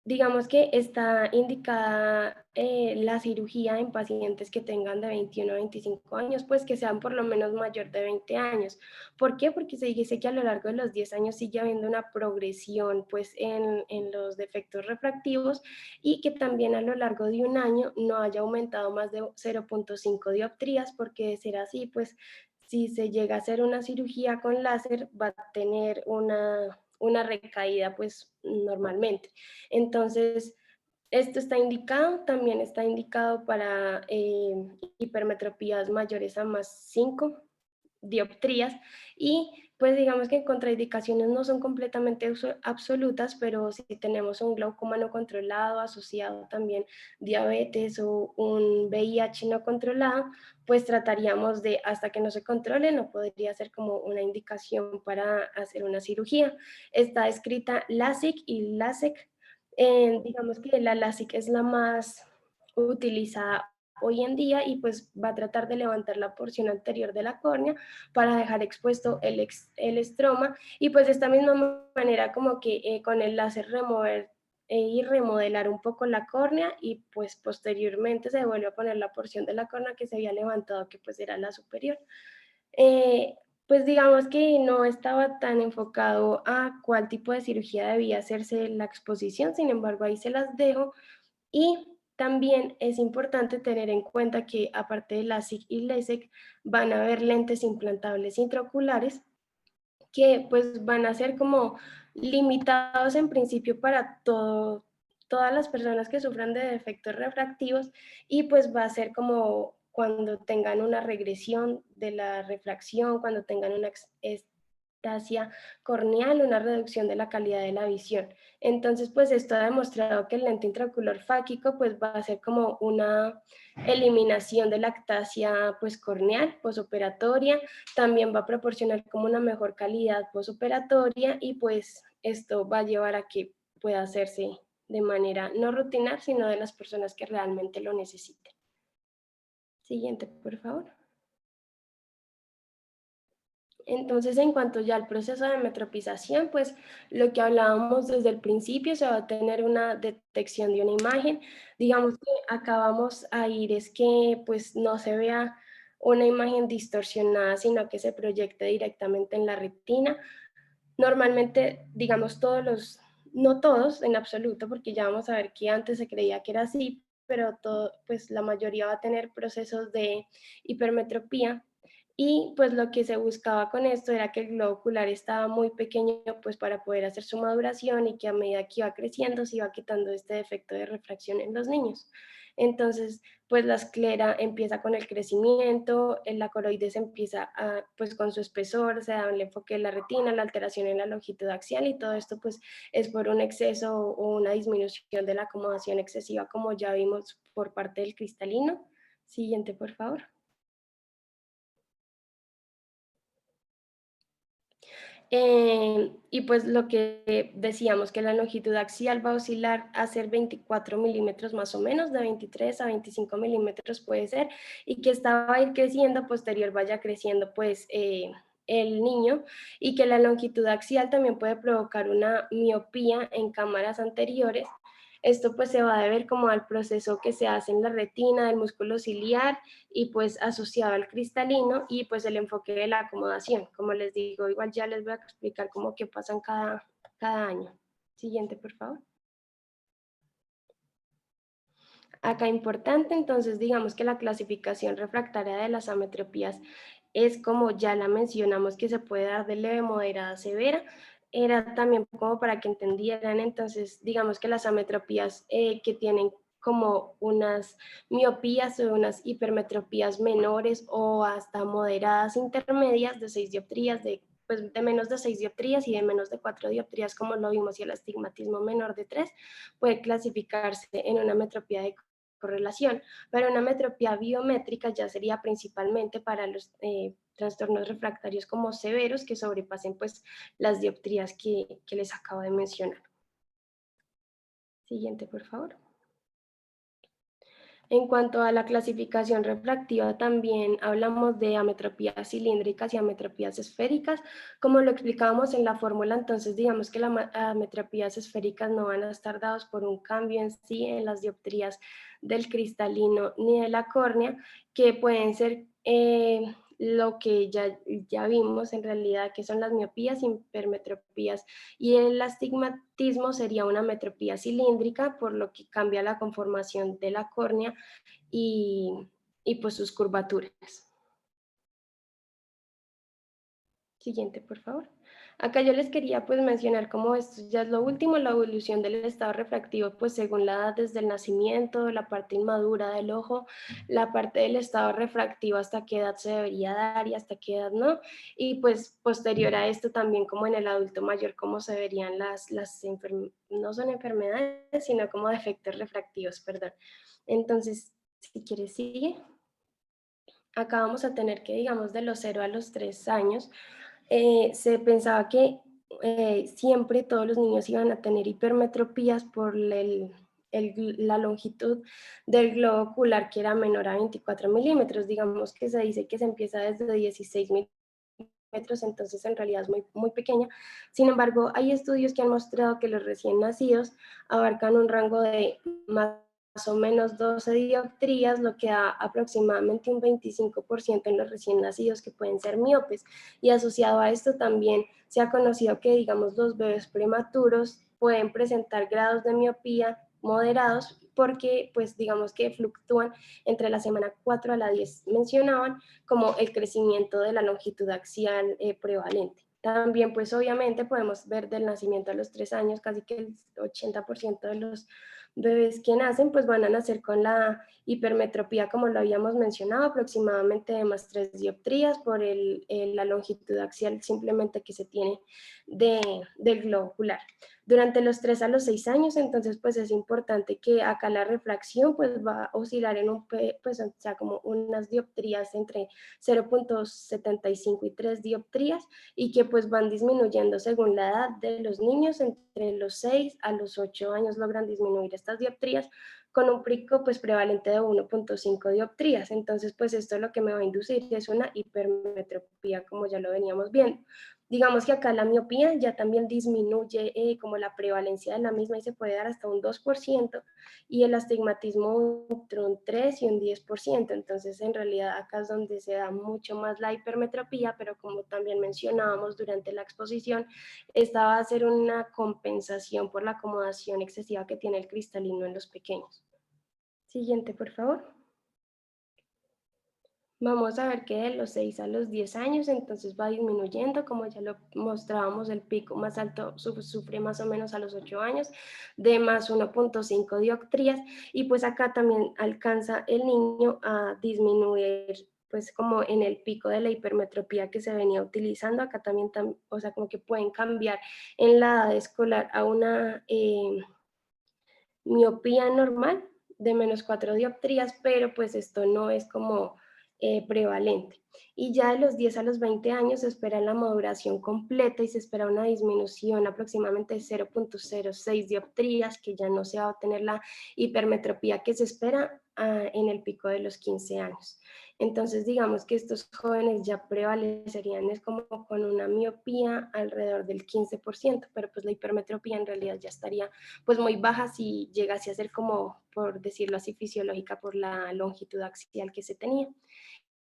digamos que está indicada la cirugía en pacientes que tengan de 21 a 25 años, pues que sean por lo menos mayor de 20 años. ¿Por qué? Porque se dice que a lo largo de los 10 años sigue habiendo una progresión pues en los defectos refractivos y que también a lo largo de un año no haya aumentado más de 0.5 dioptrías, porque de ser así, pues si se llega a hacer una cirugía con láser va a tener una recaída pues normalmente. Entonces, esto está indicado, también está indicado para hipermetropías mayores a más 5 dioptrías, y pues digamos que contraindicaciones no son completamente absolutas, pero si tenemos un glaucoma no controlado, asociado también diabetes o un VIH no controlado, pues trataríamos de, hasta que no se controle, no podría ser como una indicación para hacer una cirugía. Está escrita LASIK y LASIK. Digamos que la LASIK es la más utilizada hoy en día y pues va a tratar de levantar la porción anterior de la córnea para dejar expuesto el estroma, y pues de esta misma manera como que con el láser remover y remodelar un poco la córnea, y pues posteriormente se vuelve a poner la porción de la córnea que se había levantado, que pues era la superior. Eh, pues digamos que no estaba tan enfocado a cuál tipo de cirugía debía hacerse la exposición, sin embargo ahí se las dejo. Y también es importante tener en cuenta que aparte de LASIK y LASIK van a haber lentes implantables intraoculares que pues van a ser como limitados en principio para todas las personas que sufran de defectos refractivos, y pues va a ser como cuando tengan una regresión de la refracción, cuando tengan una ectasia corneal, una reducción de la calidad de la visión. Entonces, pues esto ha demostrado que el lente intraocular fáquico pues va a ser como una eliminación de la ectasia pues corneal posoperatoria, también va a proporcionar como una mejor calidad posoperatoria, y pues esto va a llevar a que pueda hacerse de manera no rutinaria, sino de las personas que realmente lo necesiten. Siguiente, por favor. Entonces, en cuanto ya al proceso de metropización, pues lo que hablábamos desde el principio, se va a tener una detección de una imagen. Digamos que acá vamos a ir es que pues no se vea una imagen distorsionada, sino que se proyecte directamente en la retina. Normalmente, digamos, no todos en absoluto, porque ya vamos a ver que antes se creía que era así, pero pues la mayoría va a tener procesos de hipermetropía, y pues lo que se buscaba con esto era que el globo ocular estaba muy pequeño pues para poder hacer su maduración, y que a medida que iba creciendo se iba quitando este defecto de refracción en los niños. Entonces, pues la esclera empieza con el crecimiento, la coroides empieza pues con su espesor, se da el enfoque de la retina, la alteración en la longitud axial, y todo esto pues es por un exceso o una disminución de la acomodación excesiva, como ya vimos por parte del cristalino. Siguiente, por favor. Y pues lo que decíamos, que la longitud axial va a oscilar a ser 24 milímetros más o menos, de 23 a 25 milímetros puede ser, y que esta va a ir creciendo, posterior vaya creciendo pues el niño, y que la longitud axial también puede provocar una miopía en cámaras anteriores. Esto pues se va a deber como al proceso que se hace en la retina del músculo ciliar, y pues asociado al cristalino, y pues el enfoque de la acomodación. Como les digo, igual ya les voy a explicar cómo que pasan cada año. Siguiente, por favor. Acá importante, entonces digamos que la clasificación refractaria de las ametropías es, como ya la mencionamos, que se puede dar de leve, moderada, severa. Era también como para que entendieran, entonces digamos que las ametropías que tienen como unas miopías o unas hipermetropías menores o hasta moderadas intermedias de 6 dioptrías, pues de menos de 6 dioptrías y de menos de 4 dioptrías, como lo vimos, y el astigmatismo menor de 3, puede clasificarse en una metropía de correlación, pero una metropía biométrica ya sería principalmente para los trastornos refractarios como severos, que sobrepasen pues las dioptrías que les acabo de mencionar. Siguiente, por favor. En cuanto a la clasificación refractiva, también hablamos de ametropías cilíndricas y ametropías esféricas. Como lo explicábamos en la fórmula, entonces digamos que las ametropías esféricas no van a estar dadas por un cambio en sí en las dioptrías del cristalino ni de la córnea, que pueden ser lo que ya vimos en realidad, que son las miopías, hipermetropías, y el astigmatismo sería una metropía cilíndrica, por lo que cambia la conformación de la córnea y pues sus curvaturas. Siguiente, por favor. Acá yo les quería pues mencionar cómo esto ya es lo último, la evolución del estado refractivo pues según la edad desde el nacimiento, la parte inmadura del ojo, la parte del estado refractivo hasta qué edad se debería dar y hasta qué edad no, y pues posterior a esto también como en el adulto mayor cómo se verían no son enfermedades sino como defectos refractivos, perdón. Entonces, si quieres sigue. Acá vamos a tener que digamos de los 0 a los 3 años, se pensaba que siempre todos los niños iban a tener hipermetropías por la longitud del globo ocular que era menor a 24 milímetros. Digamos que se dice que se empieza desde 16 milímetros, entonces en realidad es muy pequeña. Sin embargo, hay estudios que han mostrado que los recién nacidos abarcan un rango de más o menos 12 dioptrías, lo que da aproximadamente un 25% en los recién nacidos que pueden ser miopes. Y asociado a esto también se ha conocido que, digamos, los bebés prematuros pueden presentar grados de miopía moderados porque, pues, digamos que fluctúan entre la semana 4 a la 10, mencionaban, como el crecimiento de la longitud axial prevalente. También, pues, obviamente podemos ver del nacimiento a los 3 años, casi que el 80% de los bebés que nacen pues van a nacer con la hipermetropía como lo habíamos mencionado, aproximadamente de más 3 dioptrías por la longitud axial simplemente que se tiene del globo ocular. Durante los 3 a los 6 años, entonces pues es importante que acá la refracción pues va a oscilar en pues o sea como unas dioptrías entre 0.75 y 3 dioptrías y que pues van disminuyendo según la edad de los niños, entre los 6 a los 8 años logran disminuir estas dioptrías con un pico pues prevalente de 1.5 dioptrías. Entonces pues esto lo que me va a inducir es una hipermetropía como ya lo veníamos viendo. Digamos que acá la miopía ya también disminuye como la prevalencia de la misma y se puede dar hasta un 2% y el astigmatismo entre un 3 y un 10%. Entonces en realidad acá es donde se da mucho más la hipermetropía, pero como también mencionábamos durante la exposición, esta va a ser una compensación por la acomodación excesiva que tiene el cristalino en los pequeños. Siguiente, por favor. Vamos a ver que de los 6 a los 10 años, entonces va disminuyendo, como ya lo mostrábamos, el pico más alto sufre más o menos a los 8 años, de más 1.5 dioptrías, y pues acá también alcanza el niño a disminuir, pues como en el pico de la hipermetropía que se venía utilizando, acá también, o sea, como que pueden cambiar en la edad escolar a una miopía normal de menos 4 dioptrías, pero pues esto no es como prevalente. Y ya de los 10 a los 20 años se espera la maduración completa y se espera una disminución aproximadamente de 0.06 dioptrías, que ya no se va a obtener la hipermetropía que se espera en el pico de los 15 años. Entonces digamos que estos jóvenes ya prevalecerían es como con una miopía alrededor del 15%, pero pues la hipermetropía en realidad ya estaría pues muy baja si llegase a ser como, por decirlo así, fisiológica por la longitud axial que se tenía.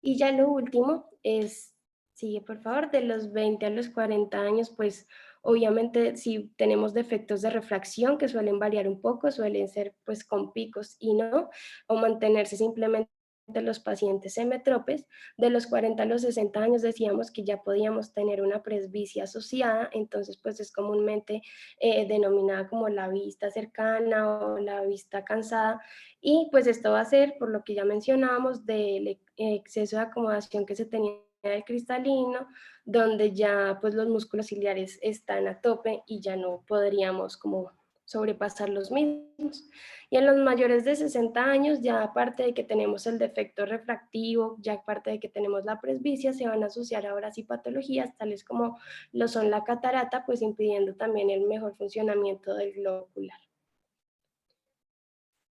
Y ya lo último es, sigue por favor, de los 20 a los 40 años, pues obviamente si tenemos defectos de refracción que suelen variar un poco, suelen ser pues con picos y no, o mantenerse simplemente los pacientes emetropes. De los 40 a los 60 años decíamos que ya podíamos tener una presbicia asociada, entonces pues es comúnmente denominada como la vista cercana o la vista cansada, y pues esto va a ser, por lo que ya mencionábamos, del exceso de acomodación que se tenía del cristalino, donde ya pues los músculos ciliares están a tope y ya no podríamos como sobrepasar los mismos. Y en los mayores de 60 años, ya aparte de que tenemos el defecto refractivo, ya aparte de que tenemos la presbicia, se van a asociar ahora sí patologías tales como lo son la catarata, pues impidiendo también el mejor funcionamiento del globo ocular.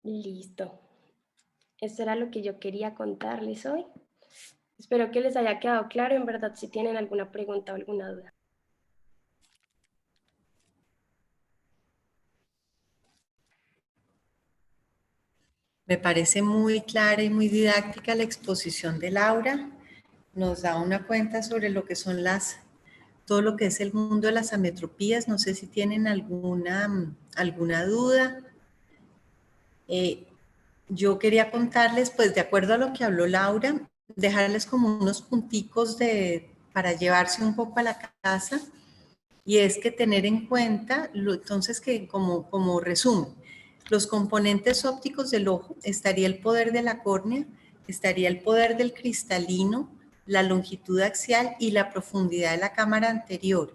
Listo. Eso era lo que yo quería contarles hoy. Espero que les haya quedado claro, en verdad, si tienen alguna pregunta o alguna duda. Me parece muy clara y muy didáctica la exposición de Laura. Nos da una cuenta sobre lo que son todo lo que es el mundo de las ametropías. No sé si tienen alguna duda. Yo quería contarles, pues de acuerdo a lo que habló Laura, dejarles como unos punticos para llevarse un poco a la casa. y es que tener en cuenta, entonces que como resumen, los componentes ópticos del ojo, estaría el poder de la córnea, estaría el poder del cristalino, la longitud axial y la profundidad de la cámara anterior.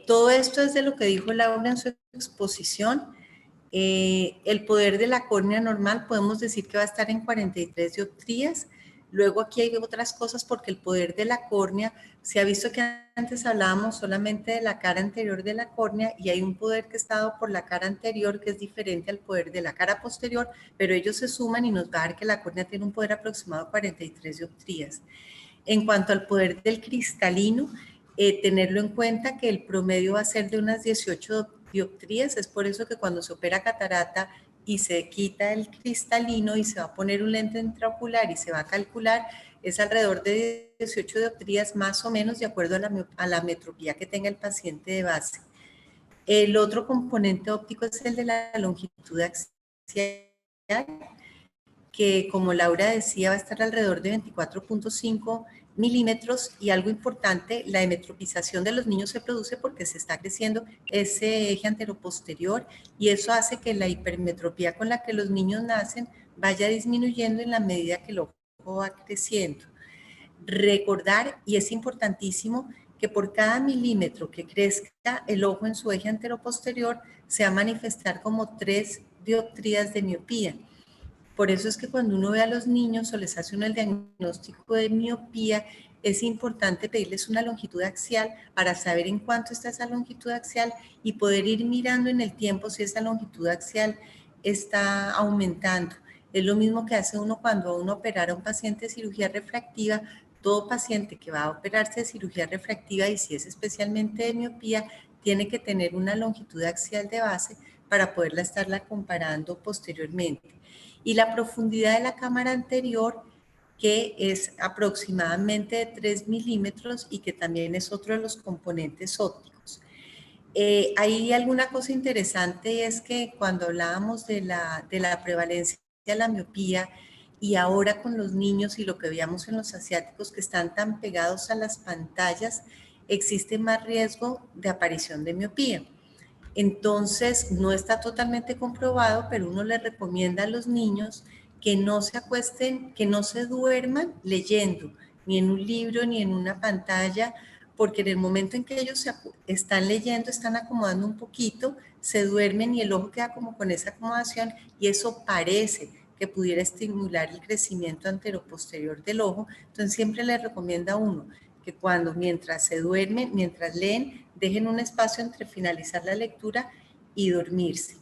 Todo esto es de lo que dijo Laura en su exposición. El poder de la córnea normal podemos decir que va a estar en 43 dioptrías. Luego aquí hay otras cosas porque el poder de la córnea, se ha visto que antes hablábamos solamente de la cara anterior de la córnea y hay un poder que está dado por la cara anterior que es diferente al poder de la cara posterior, pero ellos se suman y nos va a dar que la córnea tiene un poder aproximado de 43 dioptrías. En cuanto al poder del cristalino, tenerlo en cuenta que el promedio va a ser de unas 18 dioptrías, es por eso que cuando se opera catarata y se quita el cristalino y se va a poner un lente intraocular y se va a calcular, es alrededor de 18 dioptrías más o menos de acuerdo a la metropía que tenga el paciente de base. El otro componente óptico es el de la longitud axial, que como Laura decía va a estar alrededor de 24.5 milímetros y algo importante, la hemetropización de los niños se produce porque se está creciendo ese eje anteroposterior y eso hace que la hipermetropía con la que los niños nacen vaya disminuyendo en la medida que el ojo va creciendo. Recordar, y es importantísimo, que por cada milímetro que crezca el ojo en su eje anteroposterior se va a manifestar como 3 dioptrías de miopía. Por eso es que cuando uno ve a los niños o les hace uno el diagnóstico de miopía, es importante pedirles una longitud axial para saber en cuánto está esa longitud axial y poder ir mirando en el tiempo si esa longitud axial está aumentando. Es lo mismo que hace uno cuando uno opera a un paciente de cirugía refractiva. Todo paciente que va a operarse de cirugía refractiva y si es especialmente de miopía, tiene que tener una longitud axial de base para poderla estarla comparando posteriormente. Y la profundidad de la cámara anterior, que es aproximadamente de 3 milímetros y que también es otro de los componentes ópticos. Hay alguna cosa interesante, es que cuando hablábamos de la prevalencia de la miopía y ahora con los niños y lo que veíamos en los asiáticos que están tan pegados a las pantallas, existe más riesgo de aparición de miopía. Entonces, no está totalmente comprobado, pero uno le recomienda a los niños que no se acuesten, que no se duerman leyendo, ni en un libro, ni en una pantalla, porque en el momento en que ellos están leyendo, están acomodando un poquito, se duermen y el ojo queda como con esa acomodación y eso parece que pudiera estimular el crecimiento anteroposterior del ojo. Entonces, siempre le recomienda a uno que mientras se duermen, mientras leen, dejen un espacio entre finalizar la lectura y dormirse.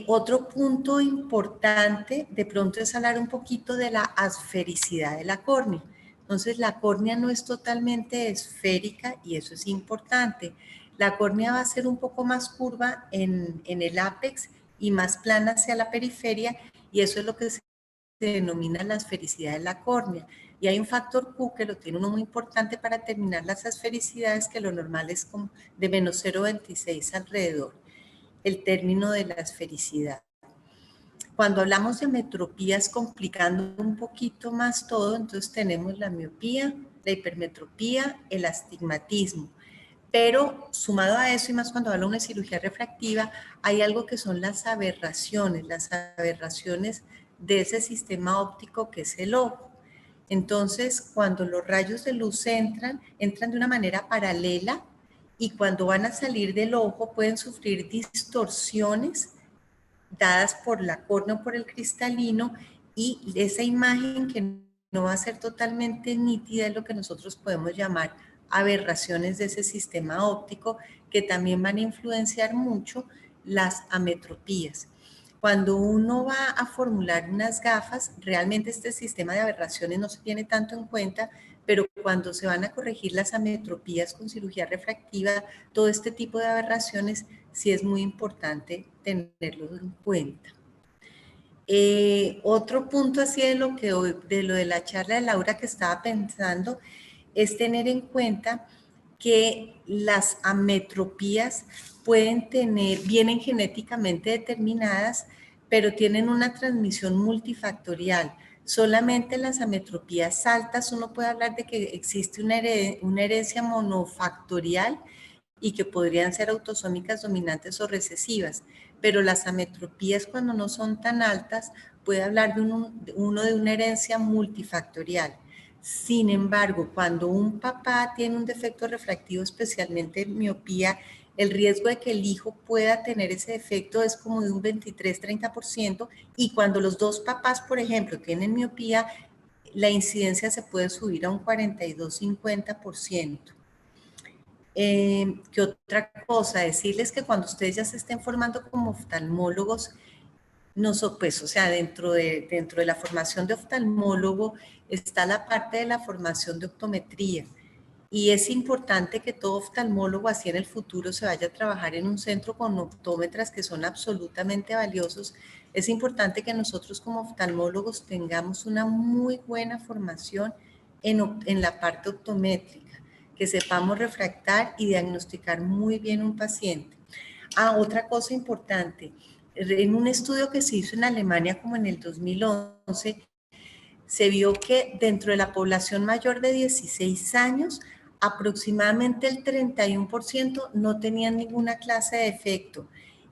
Otro punto importante de pronto es hablar un poquito de la asfericidad de la córnea. Entonces la córnea no es totalmente esférica y eso es importante. La córnea va a ser un poco más curva en el ápex y más plana hacia la periferia y eso es lo que se denomina la esfericidad de la córnea. Y hay un factor Q que lo tiene uno muy importante para determinar las esfericidades, que lo normal es como de menos 0,26 alrededor, el término de la esfericidad. Cuando hablamos de metropías, complicando un poquito más todo, entonces tenemos la miopía, la hipermetropía, el astigmatismo. Pero sumado a eso, y más cuando hablo de una cirugía refractiva, hay algo que son las aberraciones de ese sistema óptico que es el ojo. Entonces, cuando los rayos de luz entran de una manera paralela y cuando van a salir del ojo pueden sufrir distorsiones dadas por la córnea o por el cristalino y esa imagen que no va a ser totalmente nítida es lo que nosotros podemos llamar aberraciones de ese sistema óptico que también van a influenciar mucho las ametropías. Cuando uno va a formular unas gafas, realmente este sistema de aberraciones no se tiene tanto en cuenta, pero cuando se van a corregir las ametropías con cirugía refractiva, todo este tipo de aberraciones sí es muy importante tenerlo en cuenta. Otro punto así de lo de la charla de Laura que estaba pensando es tener en cuenta que las ametropías vienen genéticamente determinadas, pero tienen una transmisión multifactorial. Solamente las ametropías altas uno puede hablar de que existe una herencia monofactorial y que podrían ser autosómicas dominantes o recesivas, pero las ametropías cuando no son tan altas puede hablar de una herencia multifactorial. Sin embargo, cuando un papá tiene un defecto refractivo, especialmente miopía, el riesgo de que el hijo pueda tener ese defecto es como de un 23-30%, y cuando los dos papás, por ejemplo, tienen miopía, la incidencia se puede subir a un 42-50%. ¿Qué otra cosa? Decirles que cuando ustedes ya se estén formando como oftalmólogos, pues, o sea, dentro de la formación de oftalmólogo está la parte de la formación de optometría. Y es importante que todo oftalmólogo así en el futuro se vaya a trabajar en un centro con optómetras que son absolutamente valiosos. Es importante que nosotros como oftalmólogos tengamos una muy buena formación en la parte optométrica, que sepamos refractar y diagnosticar muy bien un paciente. Otra cosa importante, en un estudio que se hizo en Alemania como en el 2011, se vio que dentro de la población mayor de 16 años, aproximadamente el 31% no tenían ninguna clase de defecto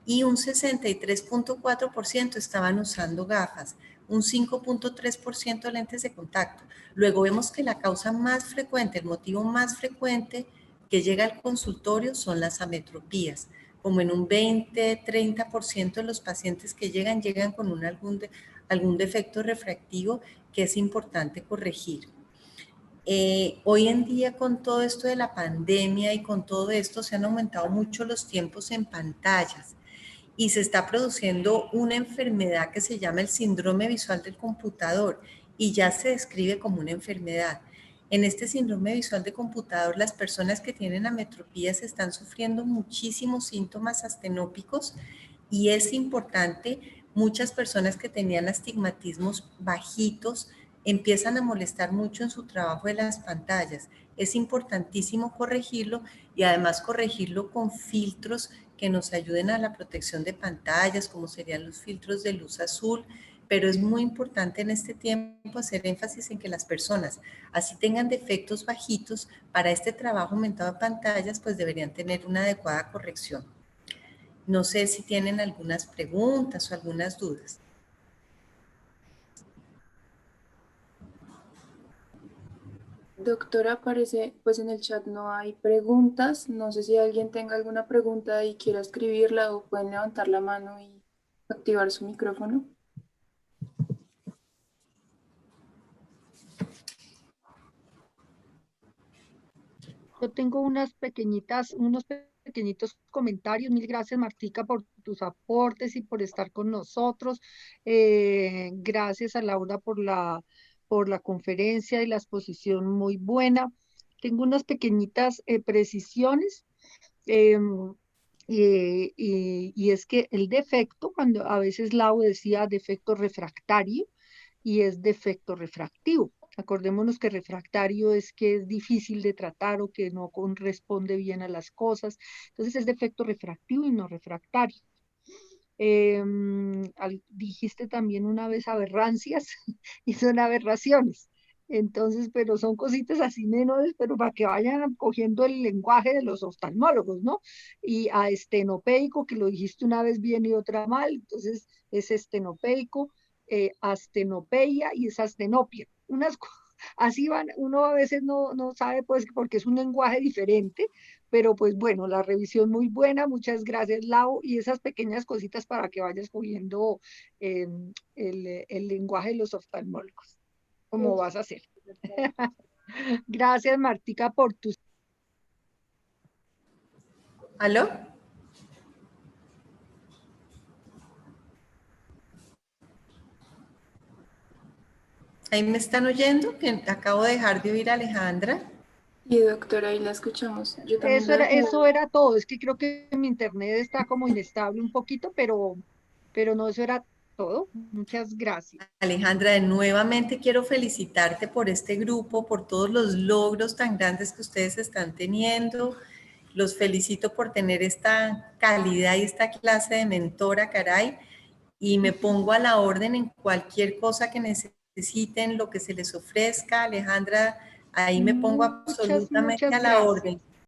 y un 63.4% estaban usando gafas, un 5.3% lentes de contacto. Luego vemos que la causa más frecuente, el motivo más frecuente que llega al consultorio son las ametropías. Como en un 20-30% de los pacientes que llegan con algún defecto refractivo que es importante corregir. Hoy en día con todo esto de la pandemia y con todo esto se han aumentado mucho los tiempos en pantallas y se está produciendo una enfermedad que se llama el síndrome visual del computador y ya se describe como una enfermedad. En este síndrome visual de computador, las personas que tienen ametropías están sufriendo muchísimos síntomas astenópicos y es importante, muchas personas que tenían astigmatismos bajitos empiezan a molestar mucho en su trabajo de las pantallas. Es importantísimo corregirlo y además corregirlo con filtros que nos ayuden a la protección de pantallas, como serían los filtros de luz azul, pero es muy importante en este tiempo hacer énfasis en que las personas, así tengan defectos bajitos, para este trabajo aumentado de pantallas, pues deberían tener una adecuada corrección. No sé si tienen algunas preguntas o algunas dudas. Doctora, parece, pues en el chat no hay preguntas. No sé si alguien tenga alguna pregunta y quiera escribirla o pueden levantar la mano y activar su micrófono. Yo tengo unos pequeñitos comentarios. Mil gracias, Martica, por tus aportes y por estar con nosotros. Gracias a Laura por la conferencia y la exposición muy buena. Tengo unas pequeñitas precisiones. em, y es que el defecto, cuando a veces Lau decía defecto refractario, y es defecto refractivo. Acordémonos que refractario es que es difícil de tratar o que no corresponde bien a las cosas. Entonces es defecto refractivo y no refractario. Dijiste también una vez aberrancias y son aberraciones. Entonces, pero son cositas así menores, pero para que vayan cogiendo el lenguaje de los oftalmólogos, ¿no? Y a estenopeico, que lo dijiste una vez bien y otra mal, entonces es estenopeico, astenopeia y es astenopia. Así van, uno a veces no sabe, pues, porque es un lenguaje diferente, pero pues bueno, la revisión muy buena, muchas gracias, Lau, y esas pequeñas cositas para que vayas cogiendo el lenguaje de los oftalmólogos, como vas a hacer. Gracias, Martica, por tus... ¿Aló? ¿Ahí me están oyendo? Que acabo de dejar de oír a Alejandra. Y doctora, ahí la escuchamos. Yo también la dejé. Eso era todo. Es que creo que mi internet está como inestable un poquito, pero no, eso era todo. Muchas gracias. Alejandra, nuevamente quiero felicitarte por este grupo, por todos los logros tan grandes que ustedes están teniendo. Los felicito por tener esta calidad y esta clase de mentora, caray. Y me pongo a la orden en cualquier cosa que necesiten necesiten, lo que se les ofrezca. Alejandra, ahí me pongo absolutamente muchas a la orden. gracias.